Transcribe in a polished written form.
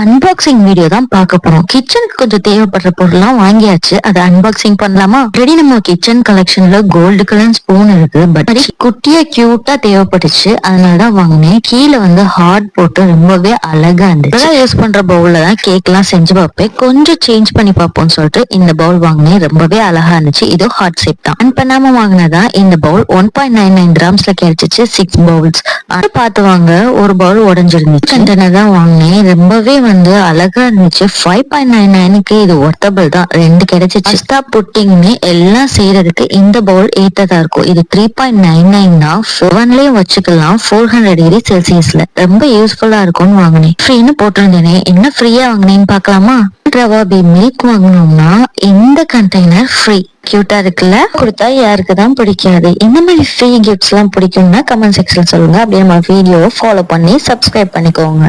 Unboxing video தான் பார்க்க போறோம். கிச்சனுக்கு கொஞ்சம் தேவைப்படுற பொருள்லாம் வாங்கியாச்சு. அதை அன்பாக்சிங் பண்ணலாமா? ரெடி. நம்ம கிச்சன் கலெக்ஷன்ல கோல்டு கலர் ஸ்பூன் இருக்கு. பட் குட்டியா கியூட்டா தேவைப்பட்டுச்சு, அதனாலதான் வாங்கினேன். கீழே வந்து ஹார்ட் போட்டு ரொம்பவே அழகா இருந்துச்சு. யூஸ் பண்ற பவுல்ல தான் கேக் எல்லாம் செஞ்சு பார்ப்பேன். கொஞ்சம் சேஞ்ச் பண்ணி பார்ப்போம்னு சொல்லிட்டு இந்த பவுல் வாங்கினேன். ரொம்பவே அழகா இருந்துச்சு. இது ஹார்ட் ஷேப் தான். ஆன் பண்ணாம வாங்கினதா இந்த பவுல் 1.99 கிராம்ஸ்ல கிடைச்சிச்சு. 6 பவுல்ஸ். அதை பார்த்து வாங்க, ஒரு பவுல் உடஞ்சிருந்துச்சு. கண்டெய்னர் தான் வாங்கினேன். ரொம்பவே வந்து அழகா இருந்துச்சு. 5.99க்கு இது ஒர்த்தபிள் தான். 2 கிடைச்சிச்சு. பாஸ்தா புட்டிங்னு எல்லாம் செய்யறதுக்கு இந்த பவுல் ஏத்ததா இருக்கும். இது 3.99 தான். ஓவன்லயும் வச்சுக்கலாம். 400 டிகிரி செல்சியஸ்ல. ரொம்ப யூஸ்ஃபுல்லா இருக்கும்னு வாங்கினேன். ஃப்ரீன்னு போட்டிருந்தேனே, என்ன ஃப்ரீயா வாங்கினேன்னு பார்க்கலாமா? ரவாபி மில்க் வாங்கணும்னா இந்த கண்டெய்னர் ஃப்ரீ. கியூட்டா இருக்குல்ல? கொடுத்தா யாருக்கு தான் பிடிக்காது? இந்த மாதிரி ஃப்ரீ கிஃப்ட்ஸ் எல்லாம் பிடிக்கும்னா கமெண்ட் செக்ஷன்ல சொல்லுங்க. அப்படியே நம்ம வீடியோவை ஃபாலோ பண்ணி சப்ஸ்கிரைப் பண்ணிக்கோங்க.